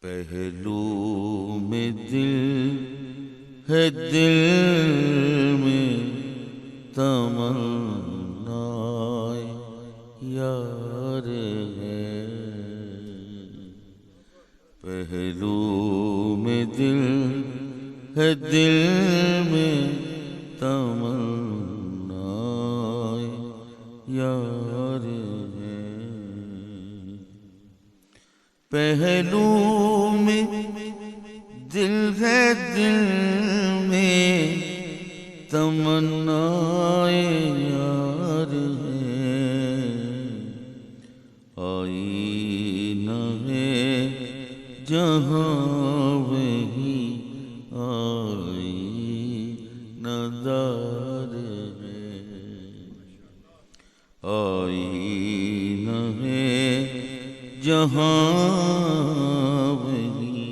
پہلو میں دل ہے، دل میں تمنا یار ہے، پہلو میں دل ہے، دل میں تمنا یار ہے، پہلو میں دل ہے، دل میں تمنا یار ہے، آئینہ ہے جہاں وہی آئینہ دار ہے، آئینہ ہے جہاں وہی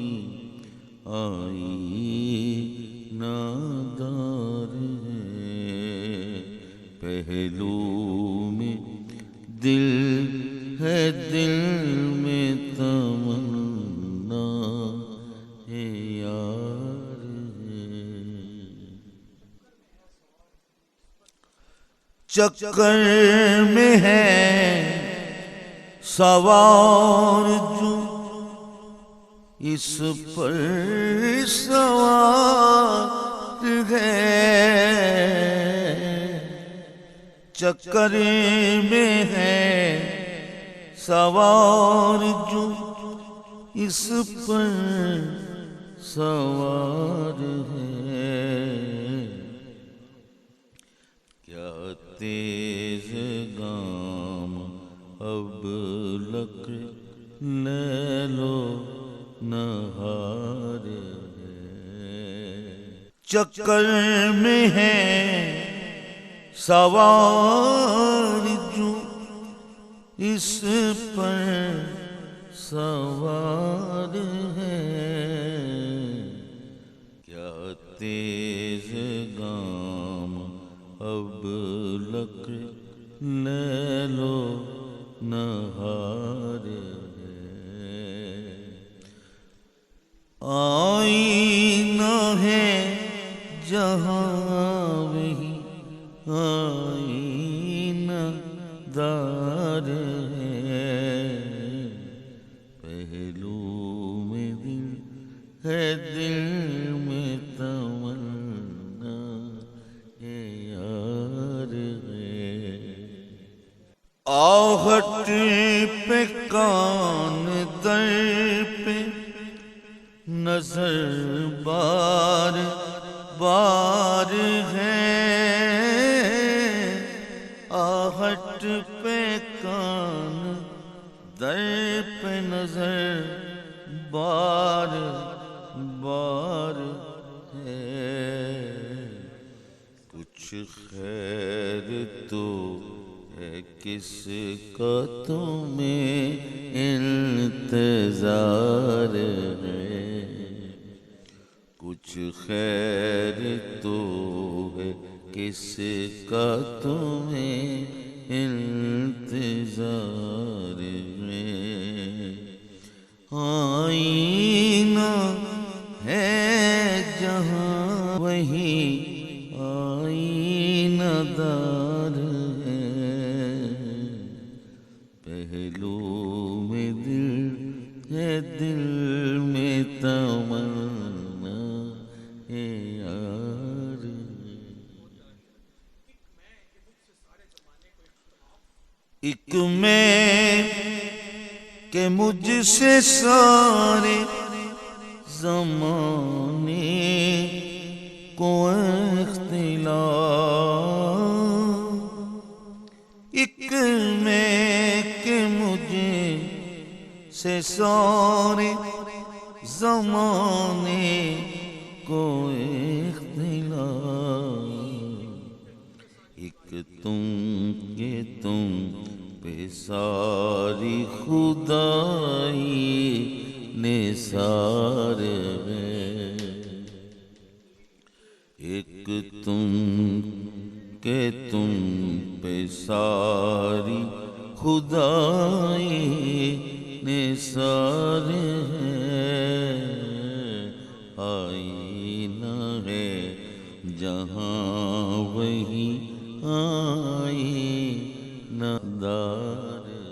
آئینہ دار ہے، پہلو میں دل ہے، دل میں تمنا ہے یار ہے، چکر میں ہے سوار جو اس پر سوار ہے، چکر میں ہے سوار جو اس پر سوار ہے، کیا تیز گام اب لک لے لو نہار ہے، چکر میں ہے سوار جو اس پر سوار ہے، کیا تیز گام اب لک لے لو نہار ہے، آئینہ ہے جہاں وہی آئینہ دار ہے، پہلو میں دل ہے، دل میں تمنا ہے یار ہے، آہٹ پہ کان در پہ نظر بار بار ہے، آہٹ پہ کان در پہ نظر بار بار ہے، کچھ خیر تو ہے کس کا تمہیں انتظار ہے، کچھ خیر تو ہے کس کا تمہیں انتظار ہے، آئینہ ہے جہاں وہی آئینہ دار ہے، پہلو میں دل ہے، دل میں تمنا ہے یار ہے، ایک میں کہ مجھ سے سارے زمانے کو اختلاف، ایک میں کہ مجھے سے سارے زمانے کو اختلاف، ایک تم پہ ساری خدائی نثار ہے، ایک تم پہ ساری خدائی نثار ہے، آئینہ ہے جہاں وہی آئینہ دار ہے،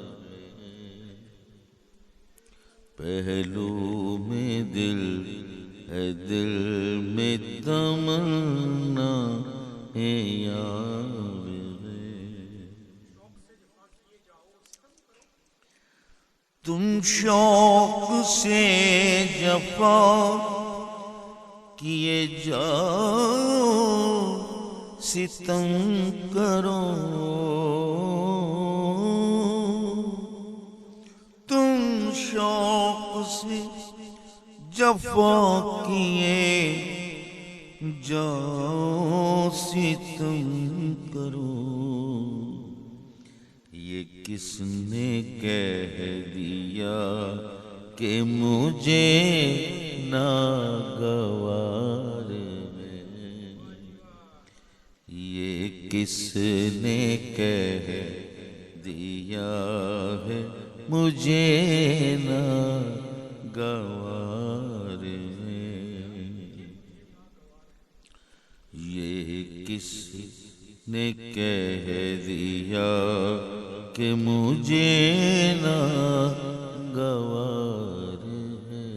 پہلو میں دل ہے، دل میں تمنا ہے یار ہے، تم شوق سے جفا کیے جاؤ ستم کرو، تم شوق سے جفا کیے جاؤ ستم کرو، یہ کس نے کہہ دیا کہ مجھے ناگوار ہے، یہ کس نے کہہ دیا ہے مجھے ناگوار ہے، یہ کس نے کہہ دیا کہ مجھے ناگوار ہے،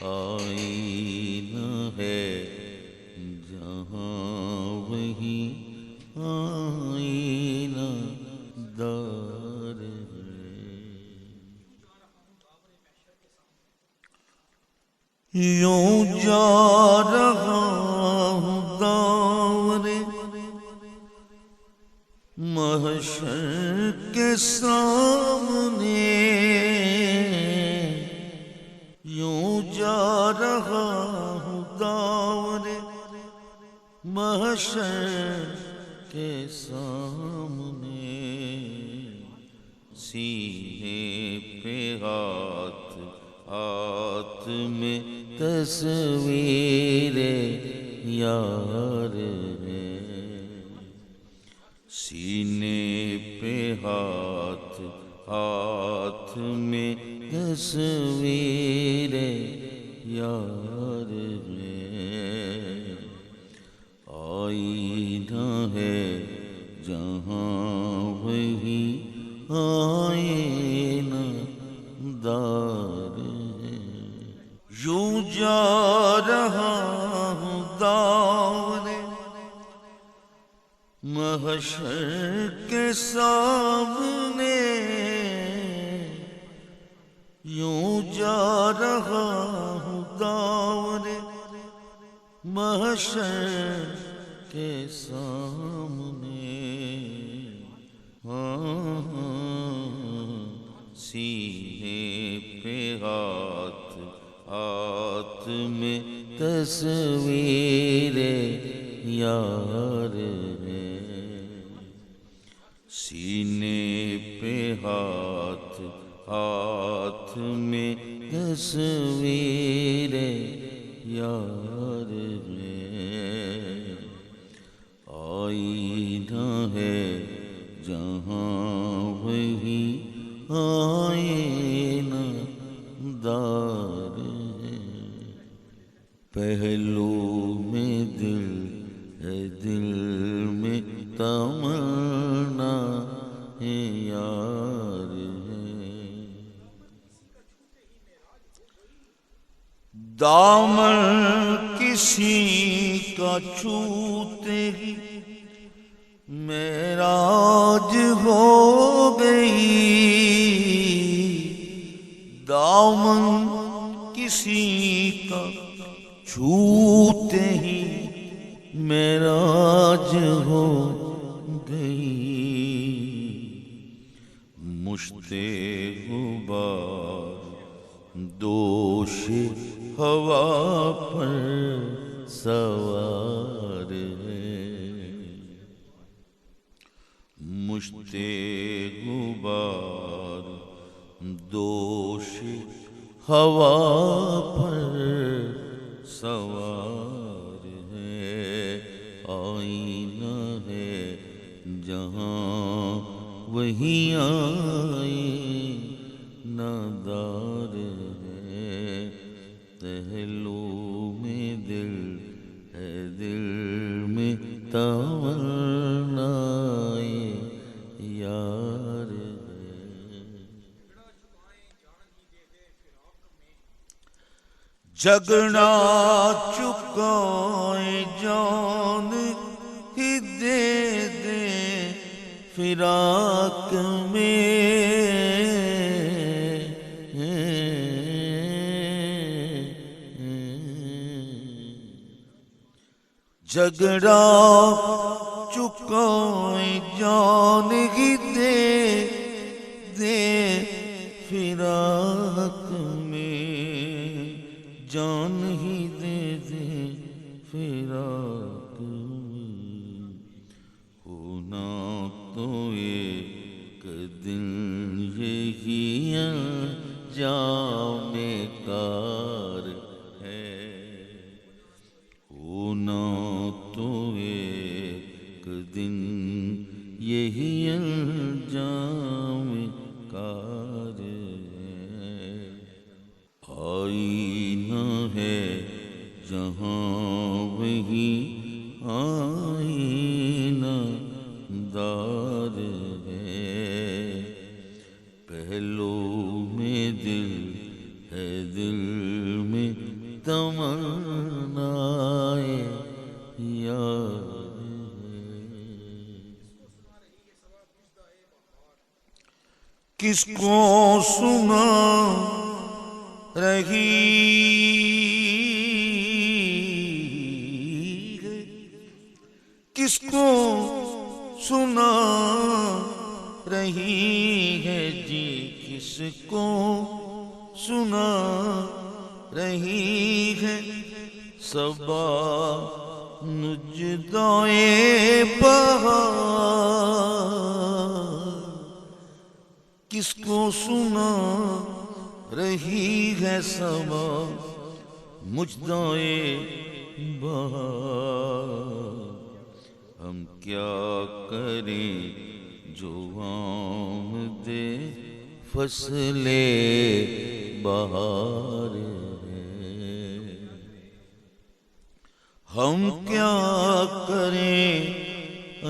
آئینہ ہے جہاں وہی آئینہ دار ہے، یوں جا رہا ہوں دور محشر کے سامنے، یوں جا رہا ہوں دور محشر کے سامنے، سینے پہ ہاتھ میں تصویر یار ہے، سینے پہ ہاتھ میں تصویر یار ہے، آئینہ ہے جہاں وہی آئینہ دار ہے، یوں جا رہا ہوں دور محشر کے سامنے، یوں جا رہا ہوں دور محشر کے سامنے، سینے پہ ہاتھ میں تصویر یار ہے، سینے پہ ہاتھ میں تصویر یار ہے، آئینہ ہے جہاں وہی آئینہ دار ہے، پہلو میں دل ہے، دل میں تمنا ہے یار ہے، دامن کسی کا چھوتے ہی معراج ہو گئی، دامن کسی کا چھوتے ہی معراج ہو گئی، مشتے غبار دوش ہوا پر سوار ہے، مشت غبار دوش ہوا پر سوار ہے، آئینہ ہے جہاں وہی آئینہ دار ہے، پہلو میں دل ہے، دل میں تمنا یار ہے۔ جھگڑا چکائے جان ہی دے دے فراق میں، جھگڑا چکائے جان ہی دے دے فراق میں، جان ہی دے دے فراق میں، ہونا تو ایک دن یہی انجام کار ہے، ہونا تو ایک دن یہی انجام کار ہے، آئینہ ہے جہاں وہی آئینہ دار ہے، پہلو میں دل ہے، دل میں تمنا یار ہے، کس کو سنا رہی ہے، کس کو سنا رہی ہے جی، کس کو سنا رہی ہے صبا نجدائے بہار، کس کو سنا رہی ہے صبا مجدائے بہار، ہم کیا کریں جو آمدے فصل بہار ہے، ہم کیا کریں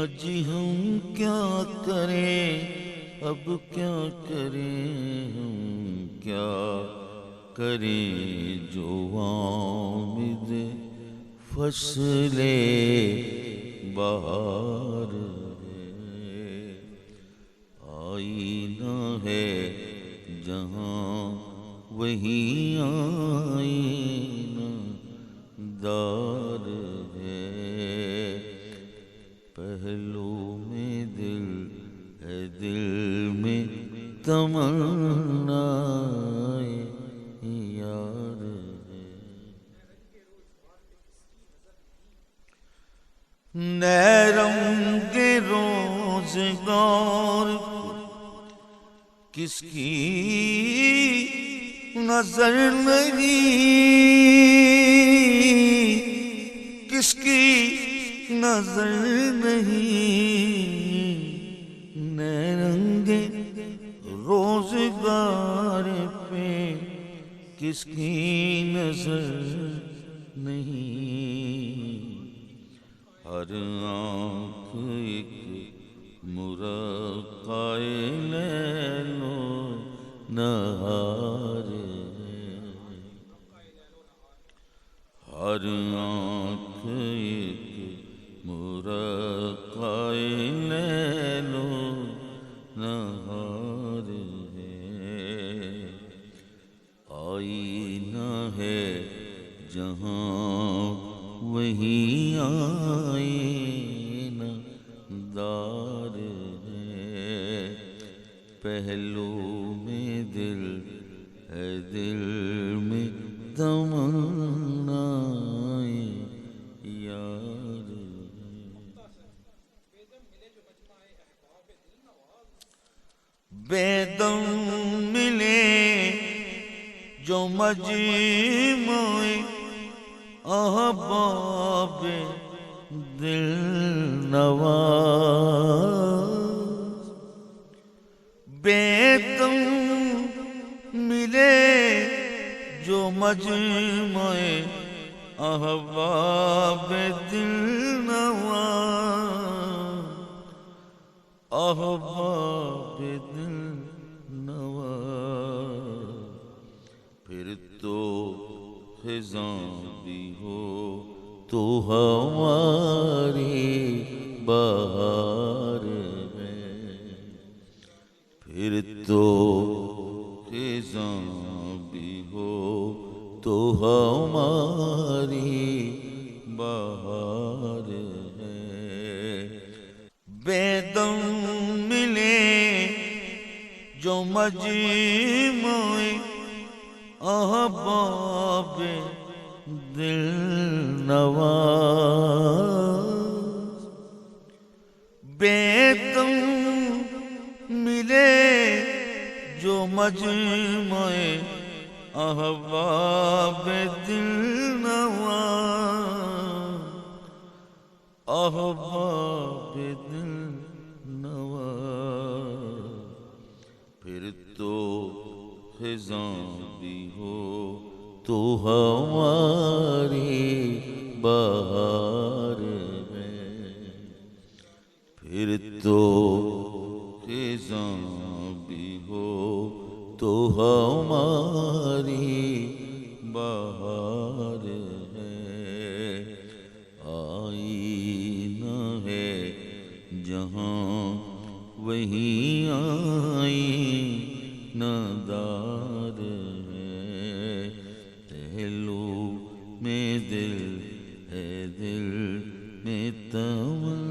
اجی، ہم کیا کریں اب، کیا کریں ہم کیا کریں جو آمد فصل بہار ہے، آئینہ ہے جہاں وہی آئینہ دار ہے، پہلو میں دل ہے، دل میں تمنا یار ہے، نئے رنگ روزگار کس کی نظر نہیں، کس کی نظر نہیں، نئے رنگ روزگار پہ کس کی نظر نہیں، ہر آنکھ ایک مرقع لیل و نہار ہے، ہر آنکھ ایک مرقع لیل و نہار ہے، آئینہ ہے جہاں وہی آئینہ دار ہے، پہلو میں دل ہے، دل میں تمنا یار ہے۔ بے دم ملے جو مجموع احباب دل نواز، بے دم ملے جو مجموع احباب دل نواز، احباب دل نواز، پھر تو خزاں بھی ہو تو ہماری بہار ہے، پھر تو خزاں بھی ہو تو ہماری بہار ہے، بے دم ملے جو مجموع احباب دل نواز، بے دم ملے جو مجموع احباب دل نواز، احباب دل نواز، پھر تو خزاں بھی ہو تو ہماری بہار ہے، پھر تو خزاں بھی ہو تو ہماری بہار ہے، آئینہ ہے جہاں وہیں آئینہ دار ہے، پہلو میں دل ہے دل میں تمنا